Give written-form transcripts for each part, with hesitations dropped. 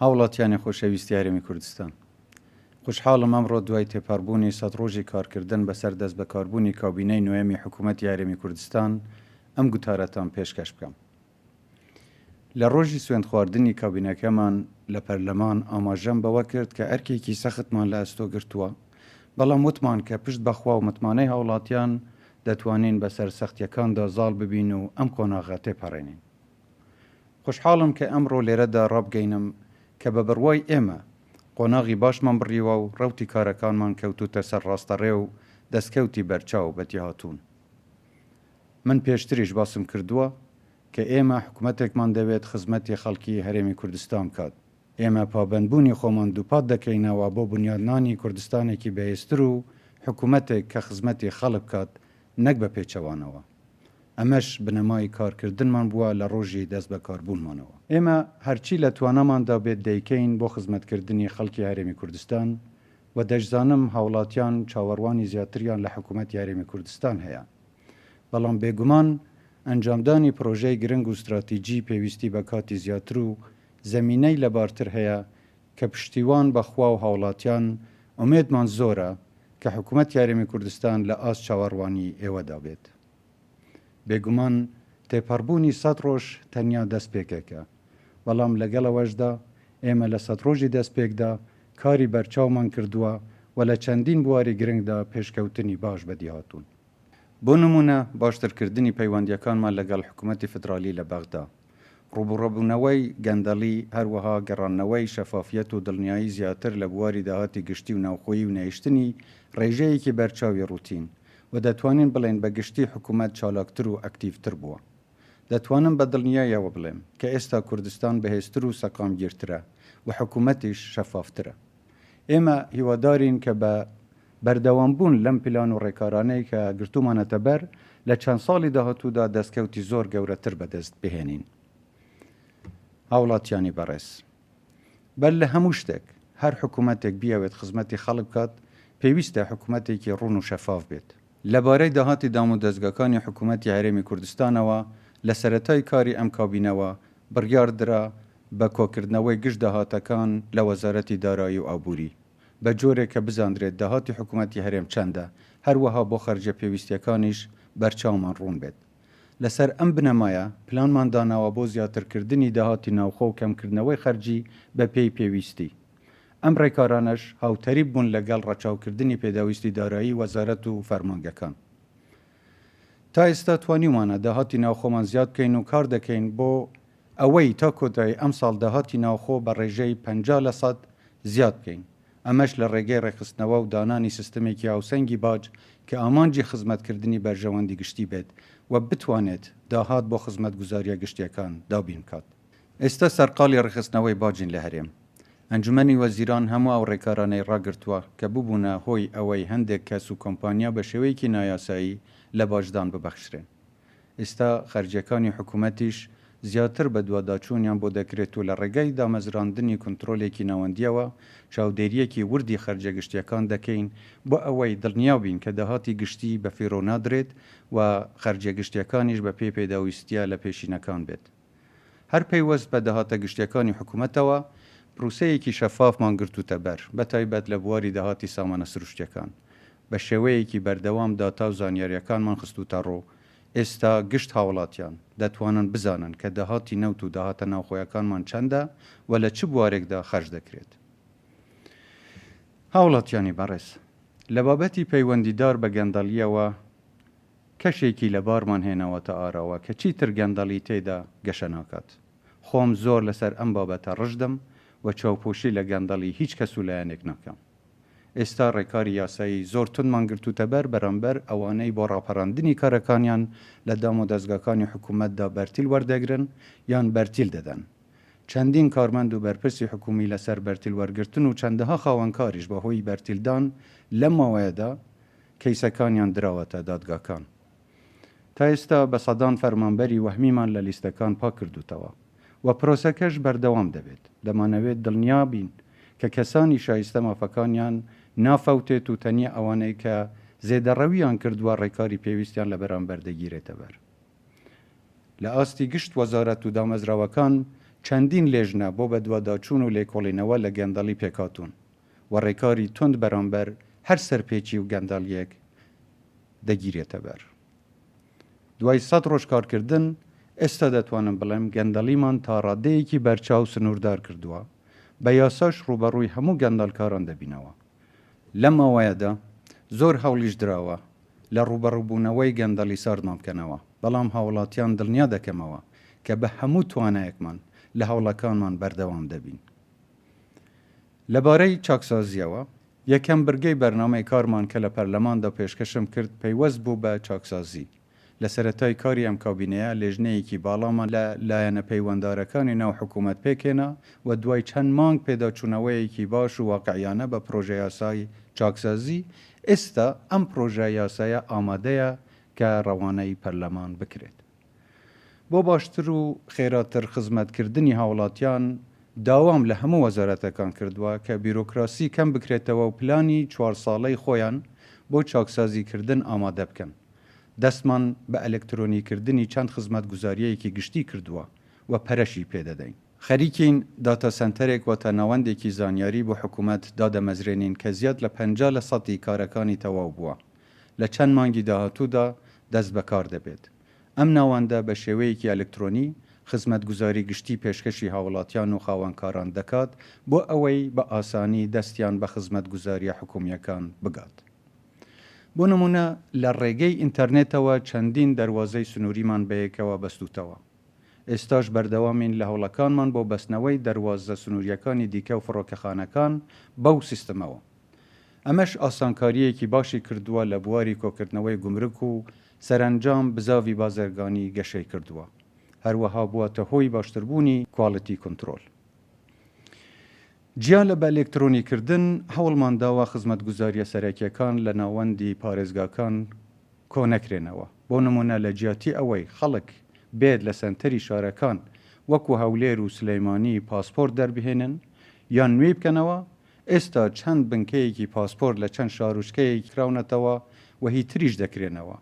هاوڵاتیانی خۆشەویستی هەرێمی کوردستان. خوشحاڵم ئەمڕۆ دوای تێپەڕبوونی 100 ڕۆژی کارکردن بەسەر دەست بە کاربوونی کابینەی نوێمی حکوومەتی هەرێمی کوردستان ئەم گوتارەتان پێشکەش بکەم. لە ڕۆژی سوێند خواردنی کابینەکەمان لە پەرلەمان ئاماژەم بەوە کرد کە ئەرکێکی سەختمان لە ئەستۆ گرتووە، بەڵام وتمان کە پشت بەخوا و متمانەی هاوڵاتیان دەتوانین بەسەر سەختیەکاندا زاڵ ببین و ئەم قۆناغە تێپەڕێنین. خوشحاڵم کە ئەمڕۆ لێرەدا ڕابگەینم کە بە بڕوای ئێمە قۆناغی باشمان بڕیوە و ڕەوتی کارەکانمان کەوتوتە سەر ڕاستەڕێ و دەستکەوتی بەرچاو بەتی هاتوون. من پێشتریش باسم کردووە کە ئێمە حکوومەتێکمان دەوێت خزمەتی خەڵکی هەرێمی کوردستان بکات. ئێمە پابەندبوونی خۆمان دووپات دەکەینەوە بۆ بنیادنانی کوردستانێکی بەهێزتر و حکوومەتێک کە خزمەتی خەڵک بکات نەک بە پێچەوانەوە. ئەمەش بنەمای کارکردنمان بووە لە ڕۆژی دەست بە کاربوونمانەوە. ئێمە هەرچی لە توانەماندا بێت دەیکەین بۆ خزمەتکردنی خەڵکی هەرێمی کوردستان و دەشزانم هاوڵاتیان چاوەڕوانی زیاتریان لە حکوومەتی هەرێمی کوردستان هەیە. بەڵام بێگومان ئەنجامدانی پرۆژەی گرنگ و استراتیجی پێویستی بە کاتی زیاتر و زەمینەی لەبارتر هەیە کە پشتیوان بەخوا و هاوڵاتیان ئومێدمان زۆرە کە حکوومەتی هەرێمی کوردستان لە ئاست چاوەڕوانی ئێوەدا بێت. بێگومان تێپەڕبوونی 100 ڕۆژ تەنیا دەستپێکێکە، بەڵام لەگەڵەوەشدا ئێمە لە 100 ڕۆژی دەستپێکدا کاری بەرچاومان کردووە و لە چەندین بواری گرنگدا پێشکەوتنی باش بەدی هاتوون. بۆ نمونە باشترکردنی پەیوەندیەکانمان لەگەڵ حکوومەتی فدرالی لە بەغدا، ڕوبڕەبوونەوەی گەندەڵی، هەروەها گەڕانەوەی شەفافیەت و دڵنیایی زیاتر لە بواری داهاتی گشتی و ناوخۆیی و نەیشتنی ڕێژەیەکی بەرچاوی ڕوتین و دەتوانین بڵێن بە گشتی حکوومەت چالاکتر و ئەکتیڤتر بووە. دەتوانم بە دڵنیاییەوە بڵێم کە ئێستا کوردستان بەهێزتر و سەقامگیرترە و حکوومەتیش شەفافترە. ئێمە هیوادارین کە بە بەردەوامبوون لەم پلان و ڕێکارانەی کە گرتومانەتە بەر لە چەند ساڵی داهاتوودا دەستکەوتی زۆر گەورەتر بەدەست بهێنین. هاوڵاتیانی بەڕێز، بەر لە هەموو شتێک هەر حکوومەتێک بیاوێت خزمەتی خەڵک بکات پێویستە حکوومەتێکی ڕوون و شەفاف بێت. لەبارەی داهاتی دام و دەستگاکانی حکوومەتی هەرێمی کوردستانەوە لە سەرەتای کاری ئەم کابینەوە بڕیاردرا بە کۆکردنەوەی گشت داهاتەکان لە وەزارەتی دارایی و ئابووری بە جۆرێک کە بزانرێت داهاتی حکوومەتی هەرێم چەندە، هەروەها بۆ خەرجە پێویستیەکانیش بەرچاومان ڕوون بێت. لەسەر ئەم بنەمایە پلانمان داناوە بۆ زیاترکردنی داهاتی ناوخۆ و کەمکردنەوەی خەرجی بە پێی پێویستی. ئەم ڕێکارانەش هاوتەریب بوون لەگەڵ ڕەچاوکردنی پێداویستی دارایی وەزارەت و فەرمانگەکان. تا ئێستا توانیمانە داهاتی ناوخۆمان زیاد بکەین و کار دەکەین بۆ ئەوەی تا کۆتایی ئەم ساڵ داهاتی ناوخۆ بە ڕێژەی 50% زیاد بکەین. ئەمەش لە ڕێگەی ڕێخستنەوە و دانانی سیستمێکی هاوسەنگی باج کە ئامانجی خزمەتکردنی بەرژەوەندی گشتی بێت و بتوانێت داهات بۆ خزمەت گوزاریە گشتیەکان دابین بکات. ئێستا سەرقاڵی ڕێخستنەوەی باجین لە هەرێم. ئەنجومەنی وەزیران هەموو ئەو ڕێکارانەی ڕاگرتووە کە ببوونە هۆی ئەوەی هەندێک کەس و کۆمپانیا بە شێوەیەکی نایاسایی لە باجدان ببەخشرێن. ئێستا خەرجیەکانی حکوومەتیش زیاتر بە دوواداچوونیان بۆ دەکرێت و لە ڕێگەی دامەزراندنی کنترۆلێکی ناوەندیەوە چاودێریەکی وردی خەرجە گشتیەکان دەکەین بۆ ئەوەی دڵنیابین کە داهاتی گشتی بە فیرۆ نادرێت و خەرجە گشتیەکانیش بە پێی پێداویستیە لە پێشینەکان بێت. هەر پەیوەست بە داهاتە گشتیەکانی حکوومەتەوە پروسەیەکی شەفافمان گرتوتە بەر، بەتایبەت لە بواری داهاتی سامانە سروشتیەکان. بە شێوەیەکی بەردەوام داتا و زانیاریەکانمان خستوتە ڕۆ. ئێستا گشت هاوڵاتیان دەتوانن بزانن کە داهاتی نەوت و داهاتە ناوخۆیەکانمان چەندە و لە چ بوارێکدا خەرج دەکرێت. هاوڵاتیانی بەڕێز، لە بابەتی پەیوەندیدار بە گەندەڵیەوە کەشێکی لە بارمان هێنەوەتە ئاراوە کە چیتر گەندەڵی تێدا گەشە ناکات. خۆم زۆر لەسەر ئەم بابەتە ڕژدم و چاوپۆشی لە گەندەڵی هیچ کەس و لایەنێک ناکەم. ئێستا ڕێکاری یاسایی زۆر تونمان گرتوتە بەر بەرامبەر ئەوانەی بۆ ڕاپەڕاندنی کارەکانیان لە دام و دەستگاکانی حکوومەتدا بەرتیل وەردەگرن یان بەرتیل دەدەن. چەندین کارمەند و بەرپرسی حکومی لەسەر بەرتیل وەرگرتن و چەندەها خاوەنکاریش بەهۆی بەرتیلدان لەم ماوەیەدا کەیسەکانیان دراوەتە دادگاکان. تا ئێستا بە سەدان فەرمانبەری وەهمیمان لە لیستەکان پاک کردوتەوە و پرۆسەکەش بەردەوام دەبێت. دەمانەوێت دڵنیا بین کە کەسانی شایستە مافەکانیان نافەوتێت و تەنیا ئەوانەی کە زێدەڕەویان کردووە ڕێکاری پێویستیان لە بەرامبەر دەگیرێتە بەر. لە ئاستی گشت وەزارەت و دامەزراوەکان چەندین لێژنە بۆ بەدواداچوون و لێکۆڵینەوە لە گەندەڵی پێکاتون و ڕێکاری تند بەرامبەر هەر سەرپێکی و گەندەڵیەک دەگیرێتە بەر. دوای 100 ڕۆژ کارکردن ئێستا دەتوانم بڵێم گەندەڵیمان تا ڕادەیەکی بەرچاو سنووردار کردووە، بە یاساش ڕوبەڕووی هەموو گەندەڵکاران دەبینەوە. لەم ماوەیەدا زۆر هەوڵیش دراوە لە ڕوبەڕووبوونەوەی گەندەڵی ساردمان بکەنەوە، بەڵام هاوڵاتیان دڵنیا دەکەمەوە کە بە هەموو توانایەکمان لە هەوڵەکانمان بەردەوام دەبین. لەبارەی چاکسازیەوە یەکەم برگەی بەرنامەی کارمان کە لە پەرلەماندا پێشکەشم کرد پەیوەست بوو بە چاکسازی. لە سەرەتای کاری ئەم کابینەیە لێژنەیەکی باڵامان لە لایەنە پەیوەنددارەکانی ناو حکوومەت پێکێنا و دوای چەند مانگ پێداچوونەوەیەکی باش و واقعیانە بە پرۆژە یاسای چاکسازی ئێستا ئەم پرۆژە یاسایە ئامادەیە کە ڕەوانەی پەرلەمان بکرێت. بۆ باشتر و خێراتر خزمەتکردنی هاوڵاتیان داوام لە هەموو وەزارەتەکان کردووە کە بیرۆکراسی کەم بکرێتەوە و پلانی 4 ساڵەی خۆیان بۆ چاکسازیکردن ئامادە بکەن. دەستمان بە ئەلکترۆنیکردنی چەند خزمەت گوزاریەیەکی گشتی کردووە و پەرەشی پێدەدەین. خەریکین داتا سنتەرێک واتە ناوەندێکی زانیاری بۆ حکوومەت دادەمەزرێنین کە زیاد لە 50% کارەکانی تەواو بووە. لە چەند مانگی داهاتوودا دەست بەکار دەبێت. ئەم ناوەندە بە شێوەیەکی ئەلکترۆنی خزمەت گوزاری گشتی پێشکەشی هاوڵاتیان و خاوەنکاران دەکات بۆ ئەوەی بە ئاسانی دەستیان بە خزمەت گوزاریە حکوومیەکان بگات. بۆ نمونە لە ڕێگەی ئینتەرنێتەوە چەندین دەواازەی سنووریمان بەیەکەوە بەستوتەوە. ئێستاش بەردەوامین لە هەوڵەکانمان بۆ بەستنەوەی دەواازە سنووریەکانی دیکە و فڕۆکەخانەکان بەو سیستەمەوە. ئەمەش ئاسانکاریەکی باشی کردووە لە بواری کۆکردنەوەی گومرک و سەرنجام بزاوی بازرگانی گەشەی کردووە. هەروەها بووەتە هۆی باشتربوونی کواڵیتی کۆنترۆل. جیا لە بە ئەلکترۆنیکردن هەوڵمان داوە خزمەت گوزاریە سەرەکیەکان لە ناوەندی پارێزگاکان کۆنەکرێنەوە. بۆ نمونە لە جیاتی ئەوەی خەڵک بێت لە سنتەری شارەکان وەکو هەولێر و سلەیمانی پاسپۆرت دەربهێنن یان نوێ بکەنەوە، ئێستا چەند بنکەیەکی پاسپۆرت لە چەند شاروشکەیەکی کراونەتەوە و هی تریش دەکرێنەوە.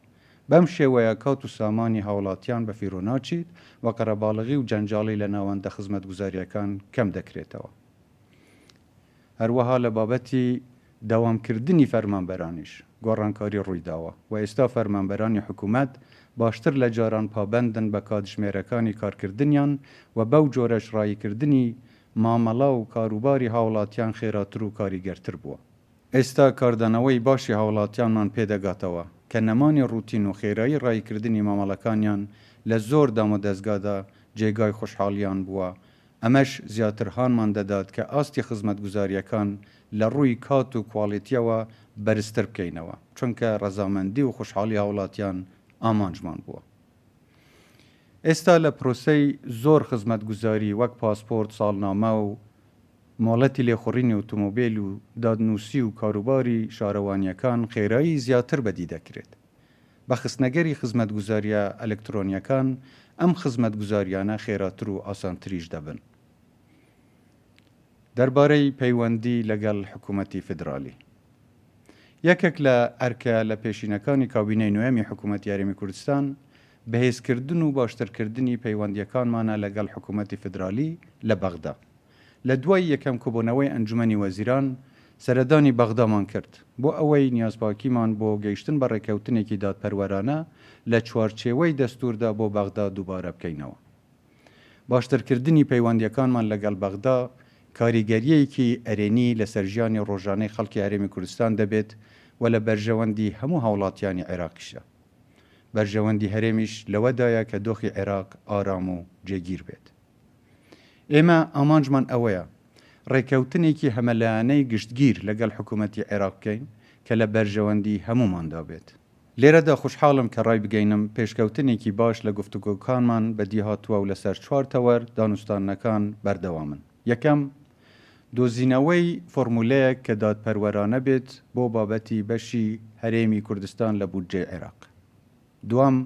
بەم شێوەیە کات و سامانی هاوڵاتیان بە فیرۆ ناچیت و قەرەباڵغی و جەنجاڵی لە ناوەندە خزمەت گوزاریەکان کەم دەکرێتەوە. هەروەها لە بابەتی داوامکردنی فەرمانبەرانیش گۆڕانکاری ڕوویداوە و ئێستا فەرمانبەرانی حکوومەت باشتر لە جاران پابەندن بە کاتژمێرەکانی کارکردنیان و بەو جۆرەش ڕایکردنی مامەڵا و کاروباری هاوڵاتیان خێراتر و کاریگەرتر بووە. ئێستا کاردانەوەی باشی هاوڵاتیانمان پێدەگاتەوە کە نەمانی ڕوتین و خێرایی ڕایکردنی مامەڵەکانیان لە زۆر دام و دەستگادا جێگای خوشحاڵیان بووە. ئەمەش زیاترهانمان دەدات کە ئاستی خزمەت گوزاریەکان لە ڕووی کات و کواڵیتیەوە بەرزتر بکەینەوە، چونکە ڕەزامەندی و خوشحاڵی هاوڵاتیان ئامانجمان بووە. ئێستا لە پرۆسەی زۆر خزمەت گوزاری وەک پاسپۆرت، ساڵنامە و مۆڵەتی لێخوڕینی ئۆتۆمۆبیل و دادنووسی و کاروباری شارەوانیەکان خێرایی زیاتر بەدی دەکرێت. بە خستنەگەری خزمەت گوزاریە ئەلکترۆنیەکان ئەم خزمەت گوزاریانە خێراتر و ئاسانتریش دەبن. دەربارەی پەیوەندی لەگەڵ حکوومەتی فدرالی یەکێک لە ئەرکە لە پێشینەکانی کابینەی نوێمی حکوومەت یاریمی کوردستان بەهێزکردن و باشترکردنی پەیوەندیەکانمانە لەگەڵ حکوومەتی فدرالی لە بەغدا. لە دوای یەکەم کۆبوونەوەی ئەنجومەنی وەزیران سەردانی بەغدامان کرد بۆ ئەوەی نیازپاکیمان بۆ گەیشتن بە ڕێکەوتنێکی دادپەروەرانە لە چوارچێوەی دەستوردا بۆ بەغدا دووبارە بکەینەوە. باشترکردنی پەیوەندیەکانمان لەگەڵ بەغدا کاریگەریەکی ئەرێنی لە سەرژیانی ڕۆژانەی خەڵکی هەرێمی کوردستان دەبێت و لە بەرژەوەندی هەموو هاوڵاتیانی عێراقیشە. بەرژەوەندی هەرێمیش لەوەدایە کە دۆخی عێراق ئارام و جێگیر بێت. ئێمە ئامانجمان ئەوەیە ڕێکەوتنێکی هەمەلایانەی گشتگیر لەگەڵ حکوومەتی عێراق بکەین کە لە بەرژەوەندی هەموماندا بێت. لێرەدا خوشحاڵم کە ڕای بگەینم پێشکەوتنێکی باش لە گفتوگۆکانمان بەدی هاتووە و لەسەر 4 تەوەر دانوستانەکان بەردەوامن. یەکەم، دۆزینەوەی فۆرمولەیەک کە دادپەروەرانە بێت بۆ بابەتی بەشی هەرێمی کوردستان لە بودجێ عێراق. دوام،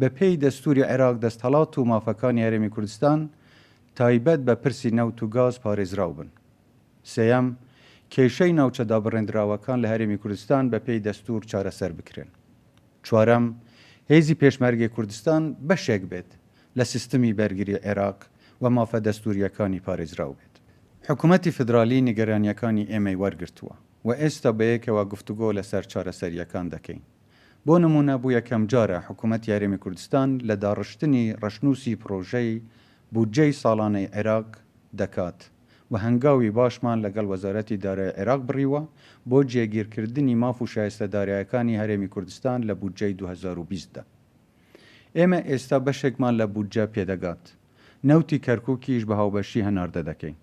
بە پێی دەستوری عێراق دەستهەڵات و مافەکانی هەرێمی کوردستان تایبەت بە پرسی نەوت و گاز پارێزراو بن. سێەم، کێشەی ناوچە دابڕێنراوەکان لە هەرێمی کوردستان بە پێی دەستور چارەسەر بکرێن. چوارەم، هێزی پێشمەرگی کوردستان بەشێک بێت لە سیستمی بەرگری عێراق و مافە دەستوریەکانی پارێزراو بێت. حکوومەتی فدرالی نیگەرانیەکانی ئێمەی وەرگرتووە و ئێستا بەیەکەوە گفتوگۆ لەسەر چارەسەریەکان دەکەین. بۆ نمونە بوو یەکەم جارە حکوومەت یاریمی کوردستان لە داڕشتنی ڕەشنووسی پرۆژەی بودجەی ساڵانەی عێراق دەکات و هەنگاوی باشمان لەگەڵ وەزارەتی دارایی عێراق بڕیوە بۆ جێگیرکردنی ماف و شایستەدارایەکانی هەرێمی کوردستان لە بودجەی 2020دا. ئێمە ئێستا بەشێکمان لە بودجە پێدەگات. نەوتی کەرکووکیش بە هاوبەشی هەناردە دەکەین.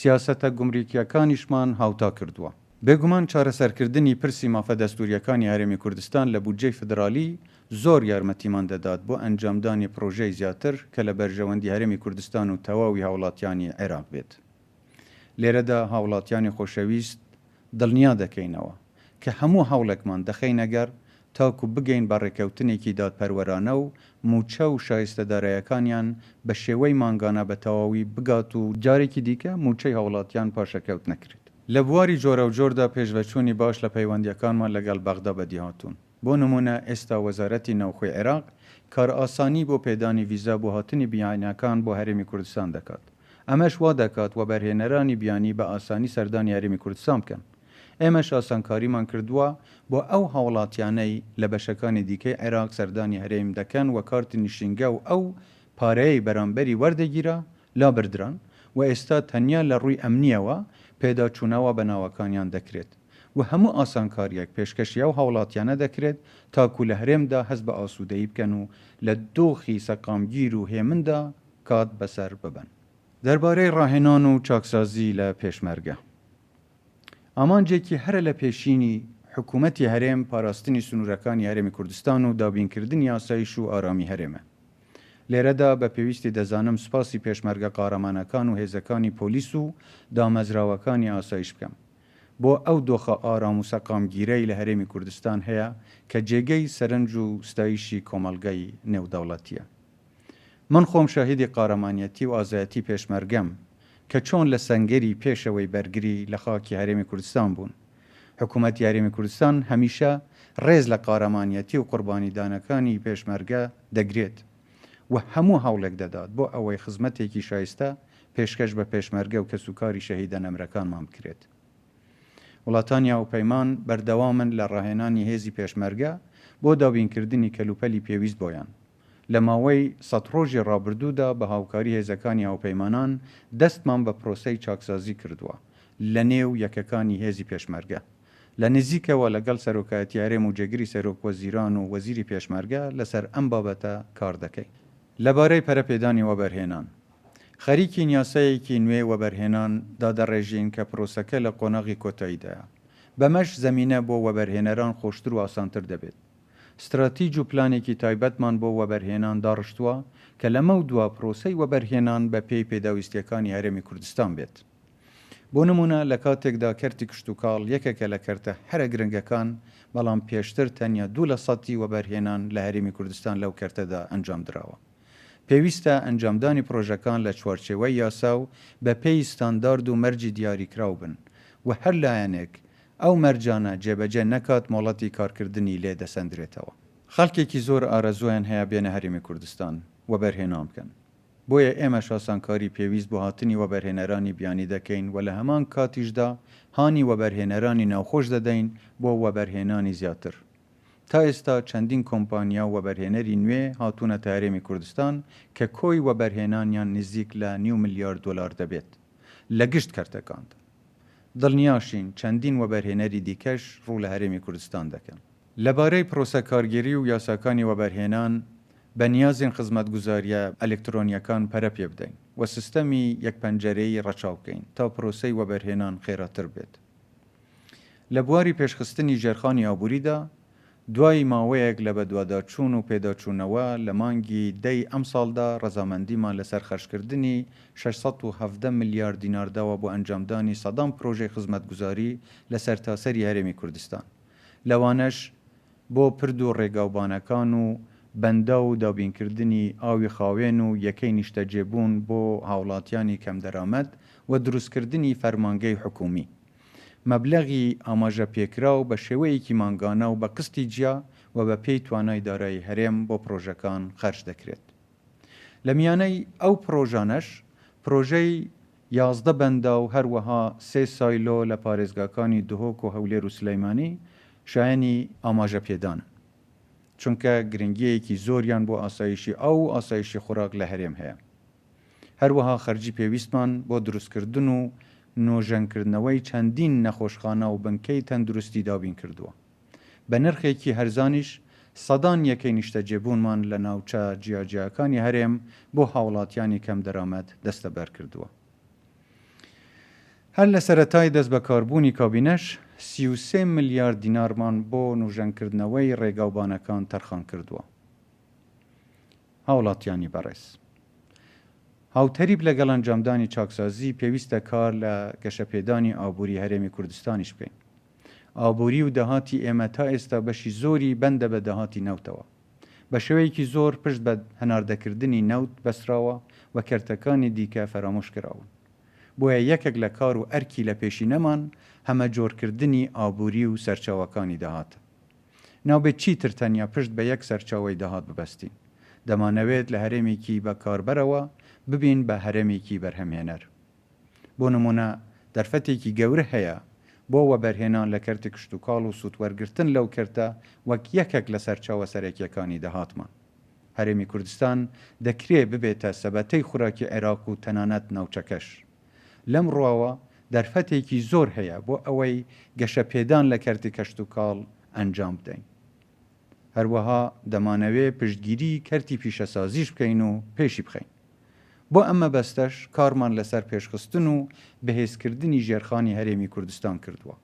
سیاسەتە گومریکیەکانیشمان هاوتا کردووە. بێگومان چارەسەرکردنی پرسی مافە دەستوریەکانی هەرێمی کوردستان لە بودجەی فدرالی زۆر یارمەتیمان دەدات بۆ ئەنجامدانی پرۆژەی زیاتر کە لە بەرژەوەندی هەرێمی کوردستان و تەواوی هاوڵاتیانی عێراق بێت. لێرەدا هاوڵاتیانی خۆشەویست دڵنیا دەکەینەوە کە هەموو هەوڵێکمان دەخەینەگەر تاکو بگەین بە ڕێکەوتنێکی دادپەروەرانە و موچە و شایستەدارایەکانیان بە شێوەی مانگانە بە تەواوی بگات و جارێکی دیکە موچەی هاوڵاتیان پاشەکەوت نەکرێت. لە بواری جۆرە و جۆردا پێشڤەچوونی باش لە پەیوەندیەکانمان لەگەڵ بەغدا بەدی هاتوون. بۆ نمونە ئێستا وەزارەتی نەوخۆی عێراق کار ئاسانی بۆ پێدانی ڤیزا بۆ هاتنی بیانیەکان بۆ هەرێمی کوردستان دەکات. ئەمەش وا دەکات و بەرهێنەرانی بیانی بە ئاسانی سەردانی هەرێمی کوردستان بکەن. ئێمەش ئاسانکاریمان کردووە بۆ ئەو هاوڵاتیانەی لە بەشەکانی دیکەی عێراق سەردانی هەرێم دەکەن و کارتی نیشینگە و ئەو پارەیەی بەرامبەری وەردەگیرە لا بردران و ئێستا تەنیا لە ڕووی ئەمنیەوە پێداچوونەوە بە ناوەکانیان دەکرێت و هەموو ئاسانکاریەک پێشکەشی ئەو هاوڵاتیانە دەکرێت تاکو لە هەرێمدا هەست بە ئاسوودەیی بکەن و لە دۆخی سەقامگیر و هێمندا کات بەسەر ببن. دەربارەی ڕاهێنان و چاکسازی لە پێشمەرگە ئامانجێکی هەرە لە پێشینی حکوومەتی هەرێم پاراستنی سنوورەکانی هەرێمی کوردستان و دابینکردنی ئاسایش و ئارامی هەرێمە. لێرەدا بە پێویستی دەزانم سپاسی پێشمەرگە قارەمانەکان و هێزەکانی پۆلیس و دامەزراوەکانی ئاسایش بکەم بۆ ئەو دۆخە ئارام و سەقامگیرەی لە هەرێمی کوردستان هەیە کە جێگەی سەرنج و ستایشی کۆمەڵگەی نێودەوڵەتیە. من خۆم شاهیدی قارەمانیەتی و ئازایەتی پێشمەرگەم کە چۆن لە سەنگەری پێشەوەی بەرگری لە خاکی هەرێمی کوردستان بوون. حکوومەتی هەرێمی کوردستان هەمیشە ڕێز لە قارەمانیەتی و قوربانیدانەکانی پێشمەرگە دەگرێت و هەموو هەوڵێک دەدات بۆ ئەوەی خزمەتێکی شایستە پێشکەش بە پێشمەرگە و کەسوکاری شەهیدە نەمرەکانمان بکرێت. وڵاتانی هاوپەیمان بەردەوامن لە ڕاهێنانی هێزی پێشمەرگە بۆ دابینکردنی کەلوپەلی پێویست بۆیان. لە ماوەی 100 ڕۆژی ڕابردوودا بە هاوکاری هێزەکانی هاوپەیمانان دەستمان بە پرۆسەی چاکسازی کردووە لە نێو یەکەکانی هێزی پێشمەرگە. لە نزیکەوە لەگەڵ سەرۆکایەتی هەرێم و جێگیری سەرۆک وەزیران و وەزیری پێشمەرگە لەسەر ئەم بابەتە کار دەکەین. لەبارەی پەرەپێدانی وەبەرهێنان خەریکی نیاسەیەکی نوێ وەبەرهێنان دادەڕێژین کە پرۆسەکە لە قۆناغی کۆتاییدایە. بەمەش زەمینە بۆ وەبەرهێنەران خۆشتر و ئاسانتر دەبێت. استراتیج و پلانێکی تایبەتمان بۆ وەبەرهێنان داڕشتووە کە لەمە دووە پرۆسەی وەبەرهێنان بە پێی پێداویستیەکانی هەرێمی کوردستان بێت. بۆ نمونە لە کاتێکدا کەرتی کشتتوکاڵ یەکێکە لە کەرتە هەرە گرنگەکان بەڵام پێشتر تەنیا 2% وەبەرهێنان لە هەرێمی کوردستان لەو کەرتەدا ئەنجام درراوە. پێویستە ئەنجامدانی پرۆژەکان لە چوارچێوەی یاسا و بە پێی ستاندارد و مەرجی دیاریکراو بن و هەر لایەنێک ئەو مەرجانە جێبەجێ نەکات مۆڵەتی کارکردنی لێ دەسەندرێتەوە. خەڵکێکی زۆر ئارەزویان هەیە بێنە هەرێمی کوردستان وەبەرهێنان بکەن. بۆیە ئێمە شاسانکاری پێویست بۆ هاتنی وەبەرهێنەرانی بیانی دەکەین و لە هەمان کاتیشدا هانی وەبەرهێنەرانی ناوخۆش دەدەین بۆ وەبەرهێنانی زیاتر. تا ئێستا چەندین کۆمپانیا و وەبەرهێنەری نوێ هاتوونەتە هەرێمی کوردستان کە کۆی وەبەرهێنانیان نزیک لە $9 ملیارد دەبێت لە گشت کەرتەکاندا. دڵنیاشین چەندین وەبەرهێنەری دیکەش ڕوو لە هەرێمی کوردستان دەکەن. لەبارەی پرۆسە کارگیری و یاساکانی وەبەرهێنان بە نیازین خزمەتگوزاریە ئەلکترۆنیەکان پەرە پێ بدەین و سیستەمی یەک پەنجەرەیی ڕەچاو بکەین تا پرۆسەی وەبەرهێنان خێراتر بێت. لە بواری پێشخستنی ژێرخانی ئابووریدا دوای ماوەیەک لە بەدواداچوون و پێداچوونەوە لە مانگی دەی ئەم ساڵدا ڕەزامەندیمان لەسەر خەرجکردنی 617 ملیارد دینارداوە بۆ ئەنجامدانی سەدان پرۆژەی خزمەتگوزاری لە سەرتاسەری هەرێمی کوردستان. لەوانەش بۆ پرد و ڕێگاوبانەکان و بەندا و دابینکردنی ئاوی خاوێن و یەکەی نیشتەجێبوون بۆ هاوڵاتیانی کەم دەرامەت و دروستکردنی فەرمانگەی حکومی. مەبلەغی ئاماژە پێکرا و بە شێوەیەکی مانگانە و بە قستی جیا و بە پێی توانای دارایی هەرێم بۆ پرۆژەکان خەرج دەکرێت. لە میانەی ئەو پرۆژانەش پرۆژەی 11 بەندا و هەروەها 3 سایلۆ لە پارێزگاکانی دهۆک و هەولێر و سلەیمانی شایەنی ئاماژە پێدانن، چونکە گرنگیەکی زۆریان بۆ ئاسایشی ئاو و ئاسایشی خوراک لە هەرێم هەیە. هەروەها خەرجی پێویستمان بۆ دروستکردن و نۆژەنکردنەوەی چەندین نەخۆشخانە و بنکەی تەندروستی دابین کردووە. بە نرخێکی هەرزانیش سەدان یەکەی نیشتەجێبوونمان لە ناوچە جیاجیاکانی هەرێم بۆ هاوڵاتیانی کەم دەرامەت دەستەبەر کردووە. هەر لە سەرەتای دەست بە کاربوونی کابینەش 33 ملیارد دینارمان بۆ نوژەنکردنەوەی ڕێگاوبانەکان تەرخان کردووە. هاوڵاتیانی بەڕێز، هاوتەریب لەگەڵ ئەنجامدانی چاکسازی پێویستە کار لە گەشەپێدانی ئابووری هەرێمی کوردستانیش بکەین. ئابووری و دەهاتی ئێمە تا ئێستا بەشی زۆری بەندە بە دەهاتی نەوتەوە. بە شێوەیەکی زۆر پشت بە هەناردەکردنی نەوت بەسراوە و کەرتەکانی دیکە فەرامۆش کراون. بۆیە یەکێک لە کار و ئەرکی لە پێشینەمان هەمە جۆرکردنی ئابووری و سەرچاوەکانی داهاتە. ناوبێت چیتر تەنیا پشت بە یەک سەرچاوەی داهات ببەستین. دەمانەوێت لە هەرێمێکی بەکاربەرەوە ببین بە هەرێمێکی بەرهەمهێنەر. بۆ نمونە دەرفەتێکی گەورە هەیە بۆ وەبەرهێنان لە کەرتی کشت و کاڵ و سوودوەرگرتن لەو کەرتە وەک یەکێک لە سەرچاوە سەرەکیەکانی داهاتمان. هەرێمی کوردستان دەکرێت ببێتە سەبەتەی خوراکی عێراق و تەنانەت ناوچەکەش. لەم ڕواوە دەرفەتێکی زۆر هەیە بۆ ئەوەی گەشەپێدان لە کەرتی کەشت و کاڵ ئەنجام بدەین. هەروەها دەمانەوێت پشتگیری کەرتی پیشەسازیش بکەین و پێشی بخەین. بۆ ئەمە بەستەش کارمان لەسەر پێشخستن و بەهێزکردنی ژێرخانی هەرێمی کوردستان کردووە.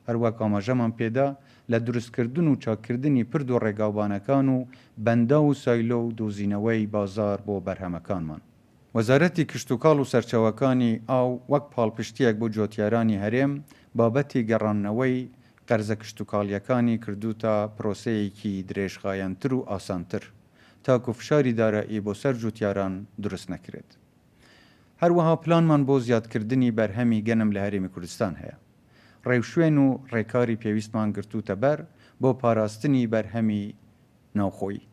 هەروەک ئاماژەمان پێدا لە دروستکردن و چاکردنی پرد و ڕێگاوبانەکان و بەندا و سایلۆ و دۆزینەوەی بازار بۆ بەرهەمەکانمان. وەزارەتی کشت و کاڵ و سەرچاوەکانی ئاو وەک پاڵپشتیەک بۆ جۆتیارانی هەرێم بابەتی گەڕانەوەی قەرزە کشت و کاڵیەکانی کردوتە پرۆسەیەکی درێژخایەنتر و ئاسانتر تاکو فشاری دارایی بۆ سەر جوتیاران دروست نەکرێت. هەروەها پلانمان بۆ زیادکردنی بەرهەمی گەنم لە هەرێمی کوردستان هەیە. ڕێوشوێن و ڕێکاری پێویستمان گرتوتە بەر بۆ پاراستنی بەرهەمی ناوخۆیی.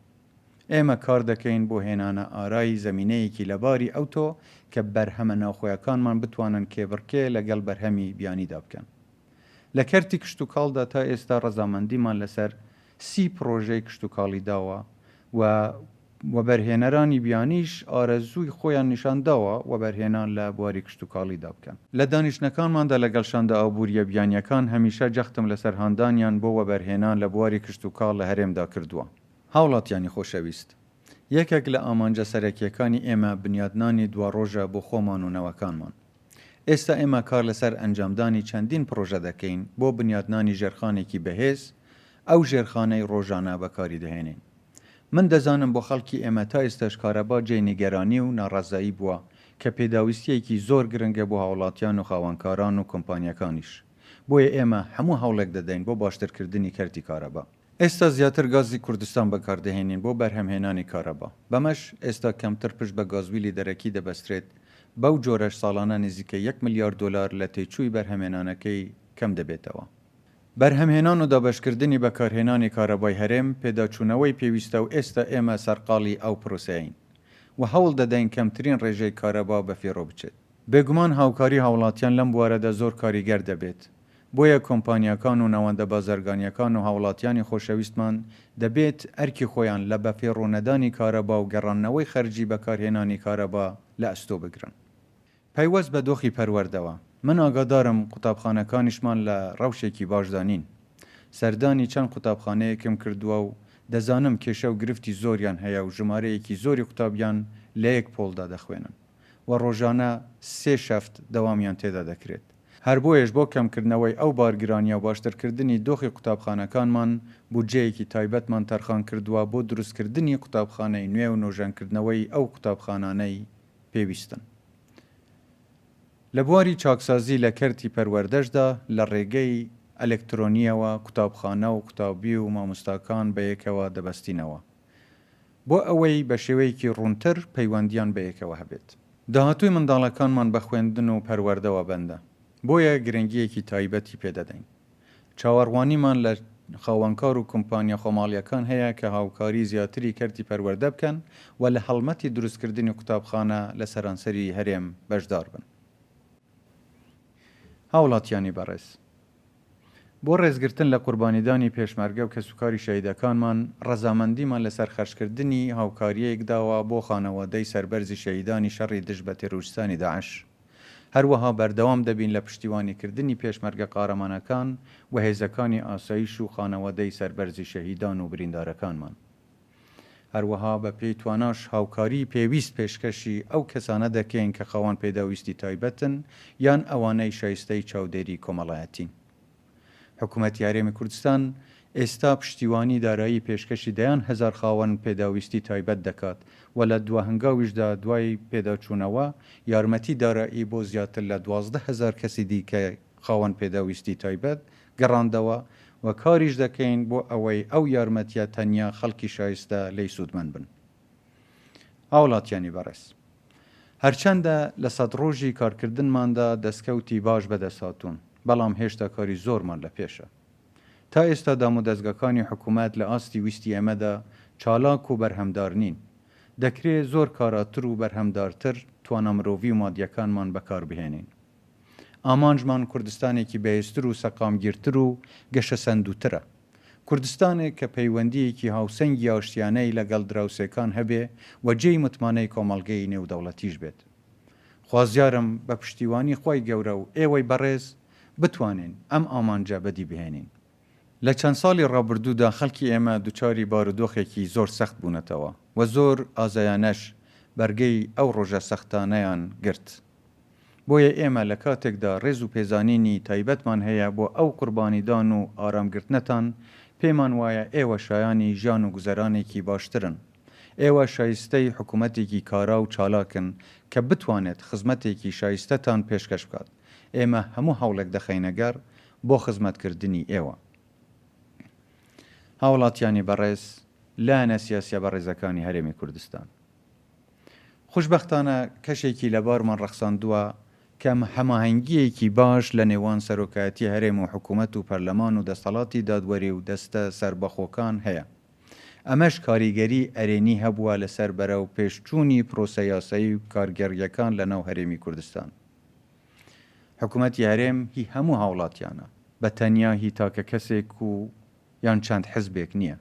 ئێمە کار دەکەین بۆ هێنانە ئارایی زەمینەیەکی لەباری ئەوتۆ کە بەرهەمە ناوخۆیەکانمان بتوانن کێبڕکێ لەگەڵ بەرهەمی بیانیدا بکەن. لە کەرتی کشت و کاڵدا تا ئێستا ڕەزامەندیمان لەسەر 30 پرۆژەی کشت و کاڵی داوە و بەرهێنەرانی بیانیش ئارەزووی خۆیان نیشانداوە و بەرهێنان لە بواری کشت و کاڵیدا بکەن. لە دانیشتەکانماندا لەگەڵ شاندا ئابووریە بیانیەکان هەمیشە جەختم لەسەر هاندانیان بۆ وەبەرهێنان لە بواری کشت و کاڵ لە هەرێمدا کردووە. هاوڵاتیانی خۆشەویست، یەکێک لە ئامانجە سەرەکیەکانی ئێمە بنیادنانی دوا ڕۆژە بۆ خۆمان و نەوەکانمان. ئێستا ئێمە کار لەسەر ئەنجامدانی چەندین پرۆژە دەکەین بۆ بنیادنانی ژێرخانێکی بەهێز ئەو ژێرخانەی ڕۆژانە بەکاری دەهێنین. من دەزانم بۆ خەڵکی ئێمە تا ئێستاش کارەبا جێی نیگەرانی و ناڕازایی بووە کە پێداویستیەکی زۆر گرنگە بۆ هاوڵاتیان و خاوەنکاران و کۆمپانیەکانیش. بۆیە ئێمە هەموو هەوڵێک دەدەین بۆ باشترکردنی کەرتی کارەبا. ئێستا زیاتر گازی کوردستان بەکاردەهێنین بۆ بەرهەمهێنانی کارەبا. بەمەش ئێستا کەمتر پشت بە گازویلی دەرەکی دەبەسترێت. بەو جۆرەش ساڵانە نزیکە 1 ملیارد دلار لە تێچووی بەرهەمهێنانەکەی کەم دەبێتەوە. بەرهەمهێنان و دابەشکردنی بەکارهێنانی کارەبای هەرێم پێداچوونەوەی پێویستە و ئێستا ئێمە سەرقاڵی ئەو پرۆسەیەین و هەوڵ دەدەین کەمترین ڕێژەی کارەبا بەفێڕۆ بچێت. بێگومان هاوکاری هاوڵاتیان لەم بوارەدا زۆر کاریگەر دەبێت. بۆیە کۆمپانیەکان و نەوەندە بازرگانیەکان و هاوڵاتیانی خۆشەویستمان دەبێت ئەرکی خۆیان لە بەفێڕۆنەدانی کارەبا و گەڕانەوەی خەرجی بەکارهێنانی کارەبا لە ئەستۆ بگرن. پەیوەست بە دۆخی پەروەردەوە. من ئاگادارم قوتابخانەکانیشمان لە ڕەوشێکی باشدانین. سەردانی چەند قوتابخانەیەکم کردووە و دەزانم کێشە و گرفتی زۆریان هەیە و ژمارەیەکی زۆری قوتابیان لە یەک پۆلدا دەخوێنن و ڕۆژانە 3 شەفت دەوامیان تێدا دەکرێت. هەر بۆیەش بۆ کەمکردنەوەی ئەو بارگرانیە و باشترکردنی دۆخی قوتابخانەکانمان بودجەیەکی تایبەتمان تەرخان کردووە بۆ دروستکردنی قوتابخانەی نوێ و نۆژەنکردنەوەی ئەو قوتابخانانەی پێویستن. لە بواری چاکسازی لە کەرتی پەروەردەشدا لە ڕێگەی ئەلکترۆنیەوە قوتابخانە و قوتابی و مامۆستاکان بەیەکەوە دەبەستینەوە بۆ ئەوەی بە شێوەیەکی ڕوونتر پەیوەندیان بەیەکەوە هەبێت. داهاتووی منداڵەکانمان بە خوێندن و پەروەردەوە بەندە. بۆیە گرنگیەکی تایبەتی پێدەدەین. چاوەڕوانیمان خاوەنکار و کۆمپانیا خۆماڵیەکان هەیە کە هاوکاری زیاتری کەرتی پەروەردە بکەن و لە هەڵمەتی دروستکردنی قوتابخانە لە سەرانسەری هەرێم بەشدار بن. هاوڵاتیانی بەڕێز، بۆ ڕێزگرتن لە قوربانیدانی پێشمەرگە و کەسوکاری شەهیدەکانمان ڕەزامەندیمان لەسەر خەرشکردنی هاوکاریەیەک داوە بۆ خانەوادەی سەربەرزی شەهیدانی شەڕی دژ بە تێڕۆژستانی داعش. هەروەها بەردەوام دەبین لە پشتیوانیکردنی پێشمەرگە قارەمانەکان و هێزەکانی ئاسایش و خانەوادەی سەربەرزی شەهیدان و بریندارەکانمان. هەروەها بە پێی تواناش هاوکاری پێویست پێشکەشی ئەو کەسانە دەکەین کە خاوەن پێداویستی تایبەتن یان ئەوانەی شایستەی چاودێری کۆمەڵایەتین. حکوومەتی هەرێمی کوردستان ئێستا پشتیوانی دارایی پێشکەشی دەیان هەزار خاوەن پێداویستی تایبەت دەکات و لە دوهەنگاویشدا دوای پێداچوونەوە یارمەتی دارایی بۆ زیاتر لە 12,000 کەسی دیکە خاوەن پێداویستی تایبەت گەڕاندەوە و کاریش دەکەین بۆ ئەوەی ئەو یارمەتیە تەنیا خەڵکی شایستە لی سوودمەند بن. هاوڵاتیانی بەڕێز، هەرچەندە لە 100 ڕۆژی کارکردنماندا دەستکەوتی باش بەدەساتوون، بەڵام هێشتا کاری زۆرمان لە پێشە. تا ئێستا دام و دەستگاکانی حکوومەت لە ئاستی ویستی ئێمەدا چالاک و بەرهەمدار نین. دەکرێت زۆر کاراتر و بەرهەمدارتر توانە مرۆڤی و مادیەکانمان بەکاربهێنین. ئامانجمان کوردستانێکی بەهێزتر و سەقامگیرتر و گەشە سەندووترە. کوردستانێک کە پەیوەندیەکی هاوسەنگی ئاشتیانەی لەگەڵ دراوسێکان هەبێ و جێی متمانەی کۆمەڵگەی نێودەوڵەتیش بێت. خوازیارم بە پشتیوانی خۆی گەورە و ئێوەی بەڕێز بتوانین ئەم ئامانجە بەدی بهێنین. لە چەند ساڵی ڕابردوودا خەڵکی ئێمە دووچاری بارودۆخێکی زۆر سەخت بوونەتەوە و زۆر ئازایانەش بەرگەی ئەو ڕۆژە سەختانەیان گرت. بۆیە ئێمە لە کاتێکدا ڕێز و پێزانینی تایبەتمان هەیە بۆ ئەو قوربانیدان و ئارامگرتنەتان، پێمان وایە ئێوە شایانی ژیان و گوزەرانێکی باشترن. ئێوە شایستەی حکوومەتێکی کارا و چالاکن کە بتوانێت خزمەتێکی شایستەتان پێشکەش بکات. ئێمە هەموو هەوڵێک دەخەینەگەر بۆ خزمەتکردنی ئێوە. هاوڵاتیانی بەڕێز، لایەنە سیاسیە بەڕێزەکانی هەرێمی کوردستان، خوشبەختانە کەشێکی لەبارمان ڕەخساندووە کە هەماهەنگیەکی باش لە نێوان سەرۆکایەتی هەرێم و حکوومەت و پەرلەمان و دەسەڵاتی دادوەری و دەستە سەربەخۆکان هەیە. ئەمەش کاریگەری ئەرێنی هەبووە لەسەر بەرە و پێشچوونی پرۆسە یاسایی و کارگەریەکان لە ناو هەرێمی کوردستان. حکوومەتی هەرێم هی هەموو هاوڵاتیانە، بە تەنیا هی تاکە کەسێک و یان چەند حزبێک نییە.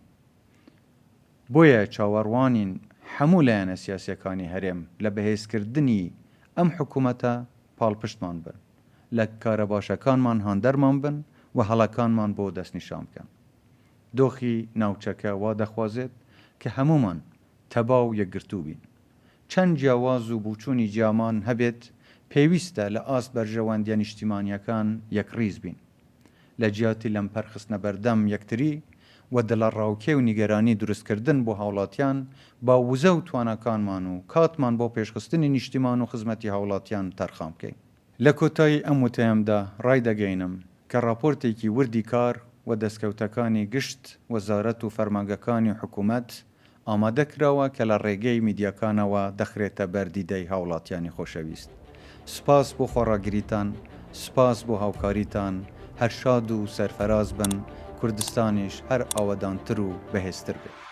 بۆیە چاوەڕوانین هەموو لایەنە سیاسیەکانی هەرێم لە بەهێزکردنی ئەم حکوومەتە پاڵپشتمان بن، لە کارە باشەکانمان هاندەرمان بن و هەڵەکانمان بۆ دەستنیشان بکەن. دۆخی ناوچەکە وا دەخوازێت کە هەمومان تەبا و یەکگرتوو بین. چەند جیاواز و بوچوونی جیامان هەبێت، پێویستە لە ئاست بەرژەوەندیە نیشتیمانیەکان یەکڕیز بین، لە جیاتی لەمپەرخستنە بەردەم یەکتری و دڵە ڕاوکێ و نیگەرانی دروستکردن بۆ هاوڵاتیان با وزە و توانەکانمان و کاتمان بۆ پێشخستنی نیشتیمان و خزمەتی هاوڵاتیان تەرخام بکەین. لە کۆتایی ئەم وتەیەمدا ڕای دەگەینم کە راپۆرتێکی وردی کار و دەستکەوتەکانی گشت وەزارەت و فەرمانگەکانی حکوومەت ئامادە کراوە کە لە ڕێگەی میدیاکانەوە دەخرێتە بەردیدەی هاوڵاتیانی خۆشەویست. سپاس بۆ خۆڕاگریتان، سپاس بۆ هاوکاریتان، هەر شاد و سەرفەراز بن، کوردستانیش هەر ئاوەدانتر و بەهێزتر بێت.